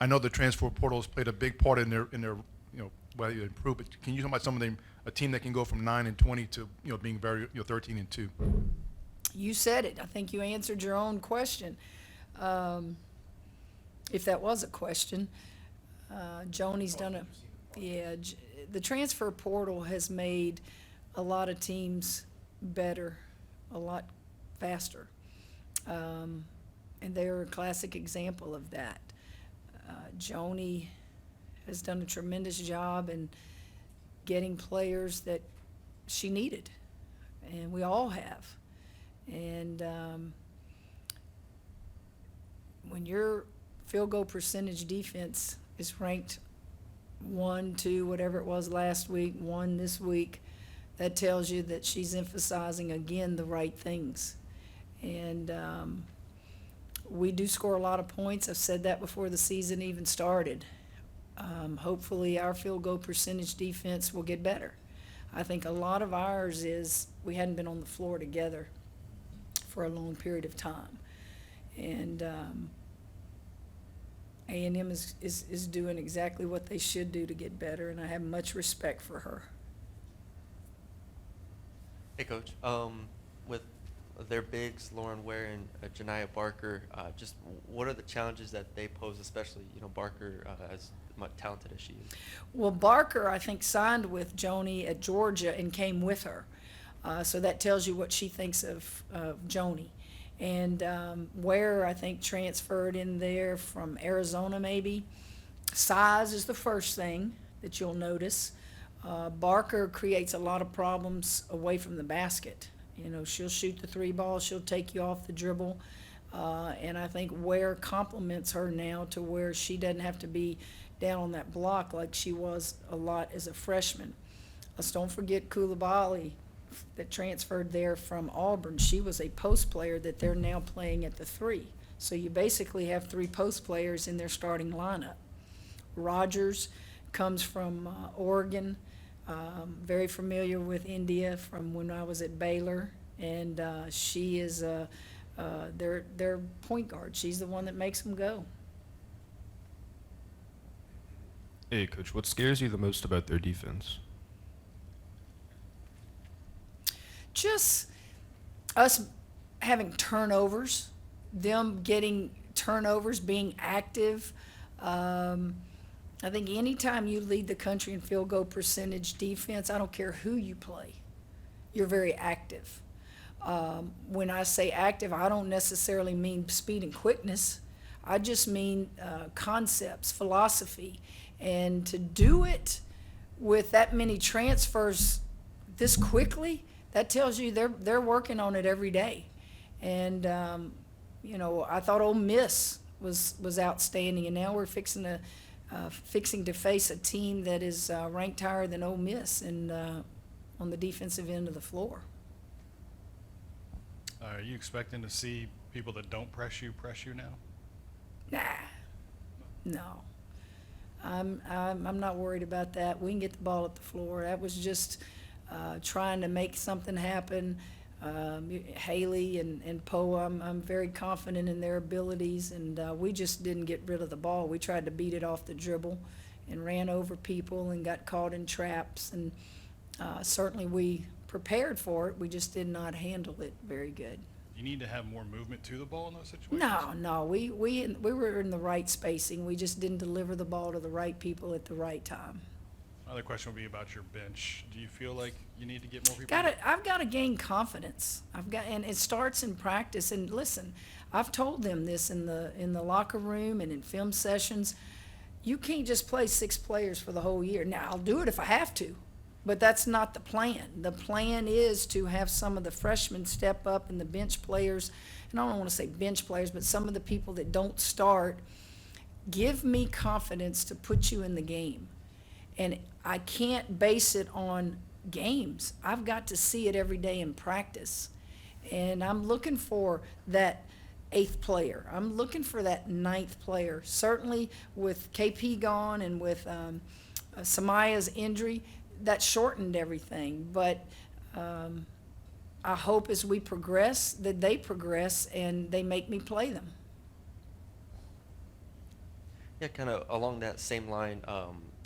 I know the transfer portal has played a big part in their whether you improve. But can you talk about some of them, a team that can go from 9-20 to being very 13-2? You said it. I think you answered your own question. If that was a question, Joni's done a the transfer portal has made a lot of teams better, a lot faster, and they're a classic example of that. Joni has done a tremendous job in getting players that she needed, and we all have. And when your field goal percentage defense is ranked 1, 2, whatever it was last week, 1 this week, that tells you that she's emphasizing again the right things. And we do score a lot of points. I've said that before the season even started. Hopefully our field goal percentage defense will get better. I think a lot of ours is we hadn't been on the floor together for a long period of time. And A&M is doing exactly what they should do to get better, and I have much respect for her. Hey, Coach. With their bigs, Lauren Ware and Janiah Barker, just what are the challenges that they pose, especially, Barker as much talented as she is? Well, Barker, I think, signed with Joni at Georgia and came with her. So that tells you what she thinks of Joni. And Ware, I think, transferred in there from Arizona maybe. Size is the first thing that you'll notice. Barker creates a lot of problems away from the basket. She'll shoot the 3 ball, she'll take you off the dribble. And I think Ware complements her now to where she doesn't have to be down on that block like she was a lot as a freshman. Let's don't forget Coulibaly that transferred there from Auburn. She was a post player that they're now playing at the 3. So you basically have 3 post players in their starting lineup. Rogers comes from Oregon, very familiar with India from when I was at Baylor, and she is their point guard. She's the one that makes them go. Hey, Coach, what scares you the most about their defense? Just us having turnovers, them getting turnovers, being active. I think anytime you lead the country in field goal percentage defense, I don't care who you play, you're very active. When I say active, I don't necessarily mean speed and quickness. I just mean concepts, philosophy. And to do it with that many transfers this quickly, that tells you they're working on it every day. And, I thought Ole Miss was outstanding, and now we're fixing to face a team that is ranked higher than Ole Miss and on the defensive end of the floor. Are you expecting to see people that don't press you now? Nah, no. I'm not worried about that. We can get the ball at the floor. That was just trying to make something happen. Haley and Poe, I'm very confident in their abilities, and we just didn't get rid of the ball. We tried to beat it off the dribble and ran over people and got caught in traps, and certainly we prepared for it. We just did not handle it very good. You need to have more movement to the ball in those situations? No, we were in the right spacing. We just didn't deliver the ball to the right people at the right time. Another question would be about your bench. Do you feel like you need to get more people? I've got to gain confidence. And it starts in practice. And listen, I've told them this in the locker room and in film sessions. You can't just play 6 players for the whole year. Now, I'll do it if I have to, but that's not the plan. The plan is to have some of the freshmen step up and the bench players, and I don't want to say bench players, but some of the people that don't start, give me confidence to put you in the game. And I can't base it on games. I've got to see it every day in practice. And I'm looking for that 8th player. I'm looking for that 9th player. Certainly with KP gone and with Samaya's injury, that shortened everything. But I hope as we progress that they progress and they make me play them. Yeah, kind of along that same line,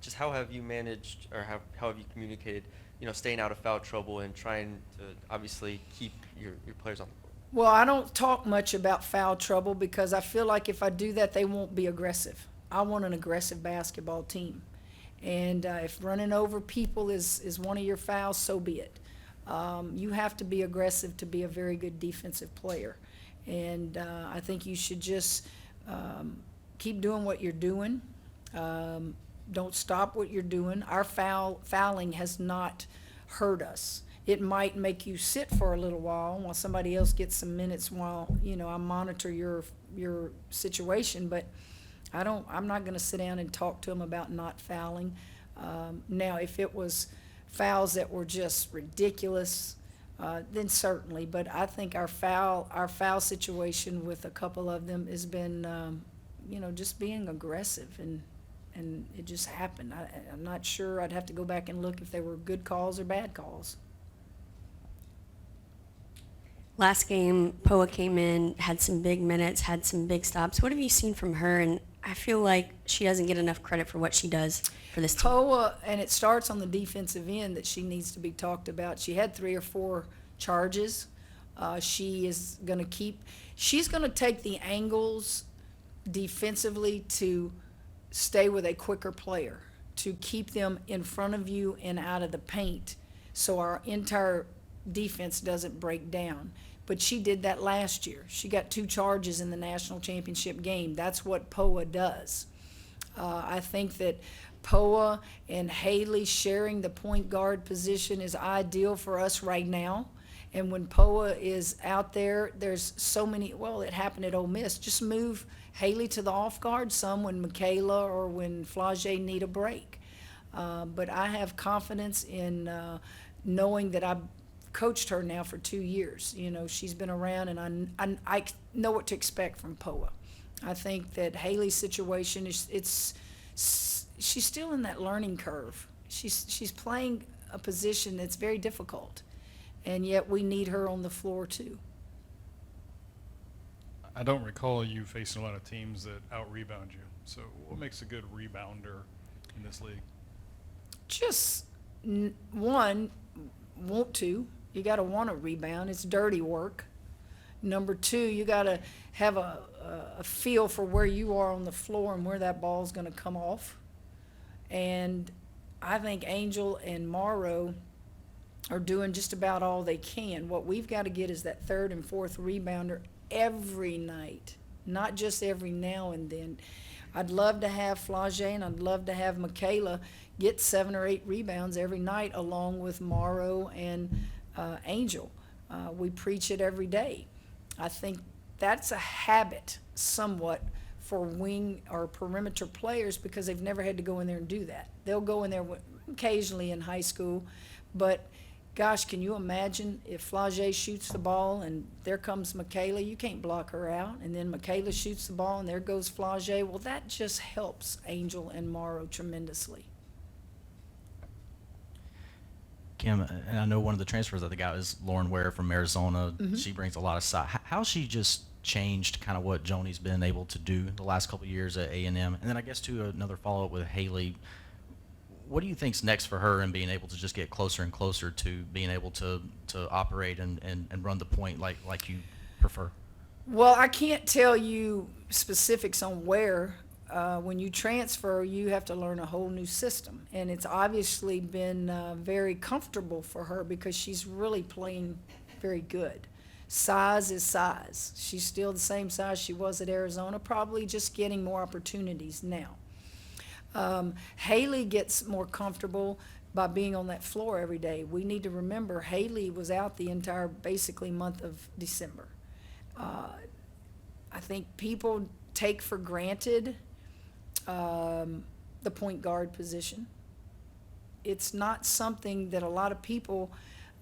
just how have you managed, or how have you communicated, staying out of foul trouble and trying to obviously keep your players on the court? Well, I don't talk much about foul trouble because I feel like if I do that, they won't be aggressive. I want an aggressive basketball team. And if running over people is one of your fouls, so be it. You have to be aggressive to be a very good defensive player. And I think you should just keep doing what you're doing. Don't stop what you're doing. Our fouling has not hurt us. It might make you sit for a little while somebody else gets some minutes while, I monitor your situation, but I'm not going to sit down and talk to them about not fouling. Now, if it was fouls that were just ridiculous, then certainly. But I think our foul situation with a couple of them has been, just being aggressive, and it just happened. I'm not sure. I'd have to go back and look if they were good calls or bad calls. Last game, Poa came in, had some big minutes, had some big stops. What have you seen from her? And I feel like she doesn't get enough credit for what she does for this team. Poa, and it starts on the defensive end that she needs to be talked about. She had 3 or 4 charges. She's going to take the angles defensively to stay with a quicker player, to keep them in front of you and out of the paint so our entire defense doesn't break down. But she did that last year. She got 2 charges in the national championship game. That's what Poa does. I think that Poa and Haley sharing the point guard position is ideal for us right now. And when Poa is out there, there's so many, it happened at Ole Miss. Just move Haley to the off guard some when Michaela or when Flage need a break. But I have confidence in knowing that I've coached her now for 2 years. She's been around, and I know what to expect from Poa. I think that Haley's situation she's still in that learning curve. She's playing a position that's very difficult, and yet we need her on the floor too. I don't recall you facing a lot of teams that out-rebound you. So what makes a good rebounder in this league? Just want to. You got to want to rebound. It's dirty work. Number 2, you got to have a feel for where you are on the floor and where that ball's going to come off. And I think Angel and Morrow are doing just about all they can. What we've got to get is that 3rd and 4th rebounder every night, not just every now and then. I'd love to have Flage and I'd love to have Michaela get 7 or 8 rebounds every night along with Morrow and Angel. We preach it every day. I think that's a habit somewhat for wing or perimeter players because they've never had to go in there and do that. They'll go in there occasionally in high school, but gosh, can you imagine if Flage shoots the ball and there comes Michaela, you can't block her out, and then Michaela shoots the ball and there goes Flage. Well, that just helps Angel and Morrow tremendously. Kim, and I know one of the transfers that they got is Lauren Ware from Arizona. Mm-hmm. She brings a lot of size. How's she just changed kind of what Joni's been able to do the last couple of years at A&M? And then I guess to another follow-up with Haley, what do you think's next for her in being able to just get closer and closer to being able to operate and run the point like you prefer? Well, I can't tell you specifics on where. When you transfer, you have to learn a whole new system. And it's obviously been very comfortable for her because she's really playing very good. Size is size. She's still the same size she was at Arizona, probably just getting more opportunities now. Haley gets more comfortable by being on that floor every day. We need to remember Haley was out the entire basically month of December. I think people take for granted the point guard position. It's not something that a lot of people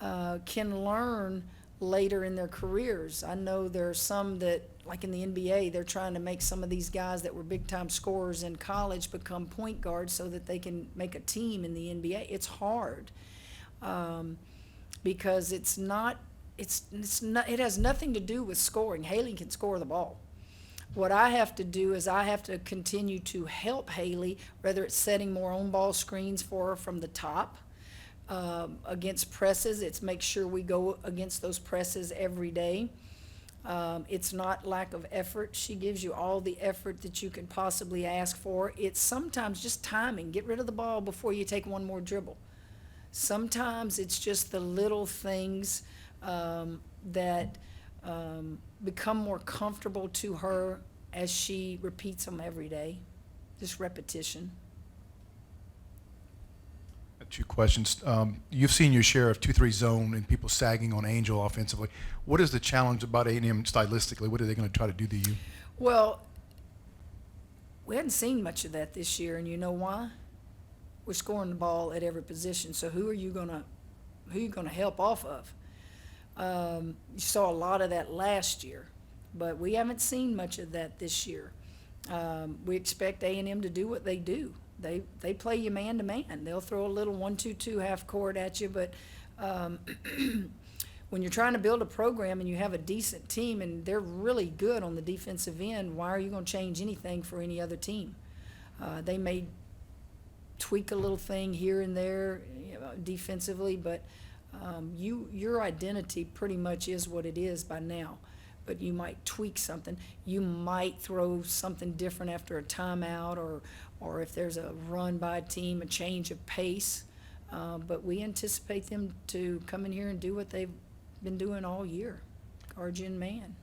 can learn later in their careers. I know there are some that, like in the NBA, they're trying to make some of these guys that were big-time scorers in college become point guards so that they can make a team in the NBA. It's hard because it has nothing to do with scoring. Haley can score the ball. What I have to do is I have to continue to help Haley, whether it's setting more on-ball screens for her from the top, against presses. It's make sure we go against those presses every day. It's not lack of effort. She gives you all the effort that you can possibly ask for. It's sometimes just timing. Get rid of the ball before you take one more dribble. Sometimes it's just the little things that become more comfortable to her as she repeats them every day. Just repetition. 2 questions. You've seen your share of 2-3 zone and people sagging on Angel offensively. What is the challenge about A&M stylistically? What are they going to try to do to you? Well, we hadn't seen much of that this year, and you know why? We're scoring the ball at every position. So who are you gonna help off of? You saw a lot of that last year, but we haven't seen much of that this year. We expect A&M to do what they do. They play you man to man. They'll throw a little 1-2-2 half court at you, but when you're trying to build a program and you have a decent team and they're really good on the defensive end, why are you going to change anything for any other team? They may tweak a little thing here and there, defensively, but your identity pretty much is what it is by now. But you might tweak something. You might throw something different after a timeout, or if there's a run by a team, a change of pace. But we anticipate them to come in here and do what they've been doing all year, guard you in man.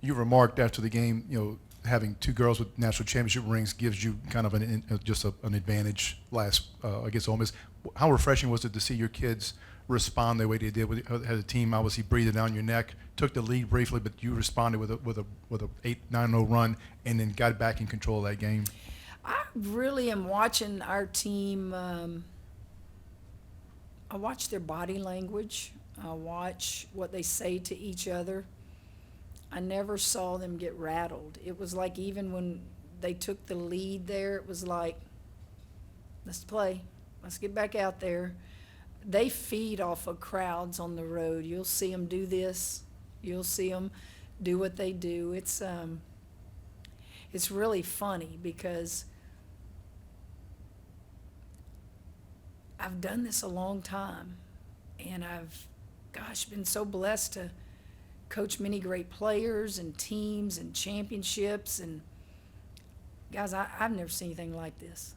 You remarked after the game, having 2 girls with national championship rings gives you kind of an advantage against Ole Miss. How refreshing was it to see your kids respond the way they did? Had a team obviously breathing down your neck, took the lead briefly, but you responded with a 8-9-0 run, and then got back in control of that game. I really am watching our team. I watch their body language. I watch what they say to each other. I never saw them get rattled. It was like even when they took the lead there, it was like, let's play. Let's get back out there. They feed off of crowds on the road. You'll see them do this. You'll see them do what they do. It's really funny because I've done this a long time, and I've, been so blessed to coach many great players and teams and championships. And guys, I've never seen anything like this.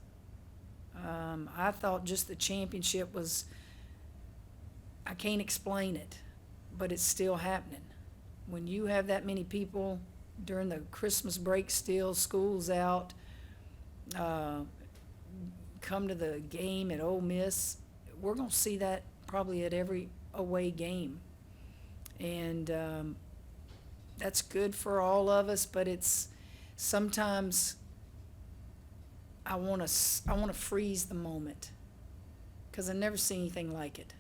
I thought just the championship was, I can't explain it, but it's still happening. When you have that many people during the Christmas break still, school's out, come to the game at Ole Miss, we're going to see that probably at every away game. And that's good for all of us, but it's sometimes I want to freeze the moment because I've never seen anything like it.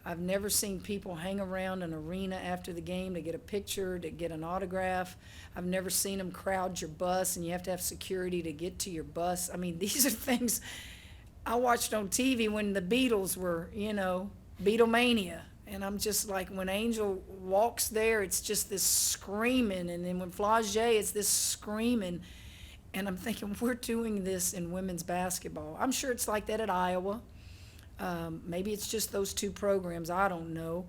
I've never seen people hang around an arena after the game to get a picture, to get an autograph. I've never seen them crowd your bus and you have to have security to get to your bus. I mean, these are things I watched on TV when the Beatles were, Beatlemania. And I'm just like, when Angel walks there, it's just this screaming. And then when Flagey, it's this screaming. And I'm thinking, we're doing this in women's basketball. I'm sure it's like that at Iowa. Maybe it's just those 2 programs. I don't know.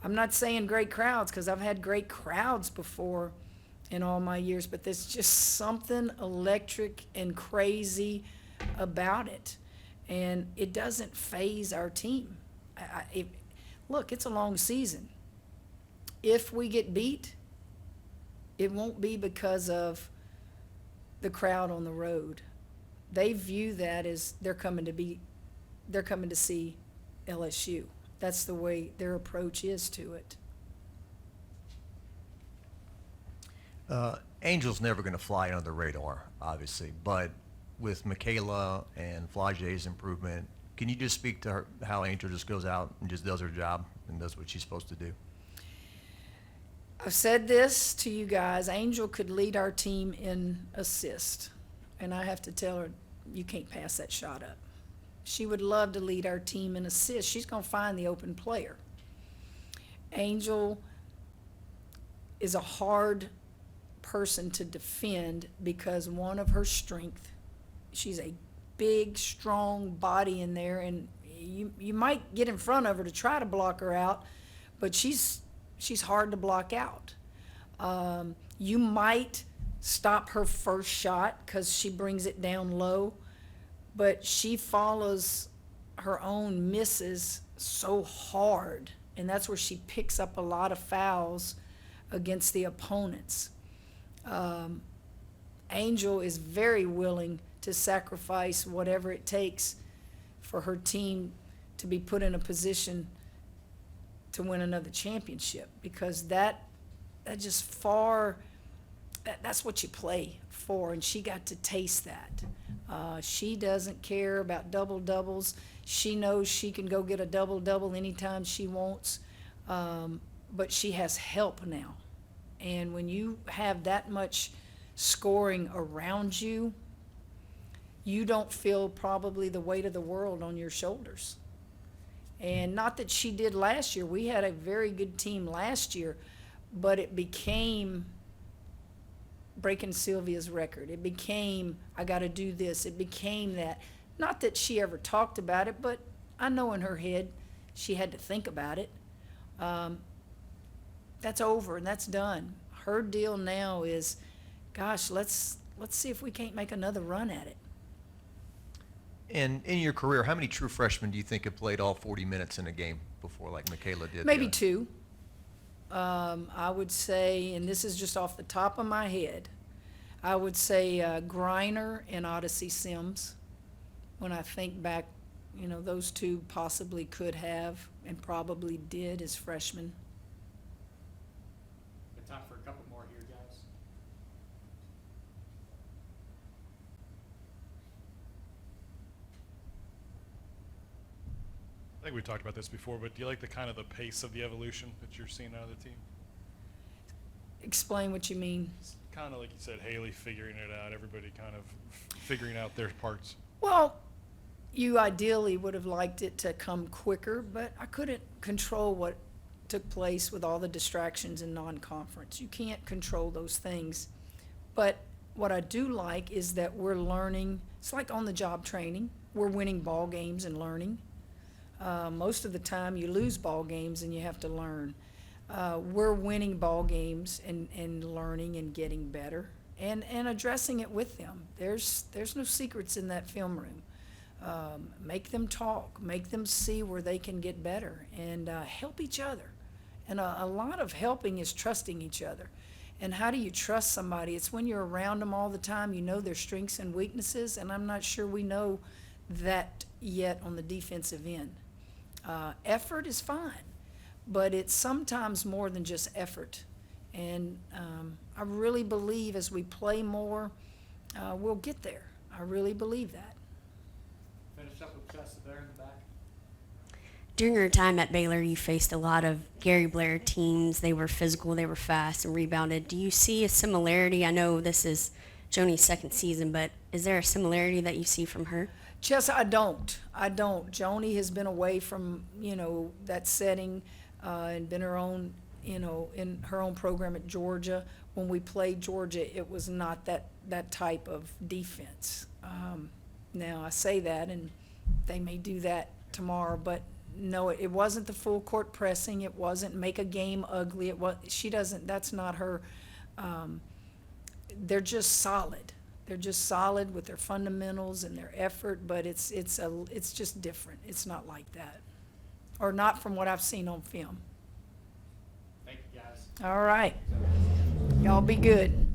I'm not saying great crowds because I've had great crowds before in all my years, but there's just something electric and crazy about it. And it doesn't faze our team. Look, it's a long season. If we get beat, it won't be because of the crowd on the road. They view that as they're coming to see LSU. That's the way their approach is to it. Angel's never going to fly under the radar, obviously, but with Michaela and Flagey's improvement, can you just speak to her, how Angel just goes out and just does her job and does what she's supposed to do? I've said this to you guys. Angel could lead our team in assist, and I have to tell her, you can't pass that shot up. She would love to lead our team in assist. She's going to find the open player. Angel is a hard person to defend because one of her strength, she's a big, strong body in there, and you might get in front of her to try to block her out, but she's hard to block out. You might stop her first shot because she brings it down low, but she follows her own misses so hard, and that's where she picks up a lot of fouls against the opponents. Angel is very willing to sacrifice whatever it takes for her team to be put in a position to win another championship, because that's what you play for, and she got to taste that. She doesn't care about double-doubles. She knows she can go get a double-double anytime she wants, but she has help now. And when you have that much scoring around you, you don't feel probably the weight of the world on your shoulders. And not that she did last year. We had a very good team last year, but it became breaking Sylvia's record. It became, I got to do this. It became that. Not that she ever talked about it, but I know in her head she had to think about it. That's over and that's done. Her deal now is, gosh, let's see if we can't make another run at it. And in your career, how many true freshmen do you think have played all 40 minutes in a game before, like Michaela did? Maybe two. I would say, and this is just off the top of my head, I would say Griner and Odyssey Sims. When I think back, those two possibly could have and probably did as freshmen. Got time for a couple more here, guys. I think we talked about this before, but do you like the kind of the pace of the evolution that you're seeing out of the team? Explain what you mean. Kind of like you said, Haley figuring it out, everybody kind of figuring out their parts. Well, you ideally would have liked it to come quicker, but I couldn't control what took place with all the distractions in non-conference. You can't control those things. But what I do like is that we're learning. It's like on-the-job training. We're winning ball games and learning. Most of the time you lose ball games and you have to learn. We're winning ball games and learning and getting better and addressing it with them. There's no secrets in that film room. Make them talk, make them see where they can get better, and help each other. And a lot of helping is trusting each other. And how do you trust somebody? It's when you're around them all the time, you know their strengths and weaknesses, and I'm not sure we know that yet on the defensive end. Effort is fine, but it's sometimes more than just effort. And I really believe as we play more, we'll get there. I really believe that. Finish up with Chester there in the back. During your time at Baylor, you faced a lot of Gary Blair teams. They were physical, they were fast, and rebounded. Do you see a similarity? I know this is Joni's second season, but is there a similarity that you see from her? Chess, I don't. Joni has been away from, that setting and been her own, in her own program at Georgia. When we played Georgia, it was not that type of defense. Now, I say that, and they may do that tomorrow, but no, it wasn't the full court pressing. It wasn't make a game ugly. That's not her. They're just solid. They're just solid with their fundamentals and their effort, but it's just different. It's not like that, or not from what I've seen on film. Thank you, guys. All right. Y'all be good.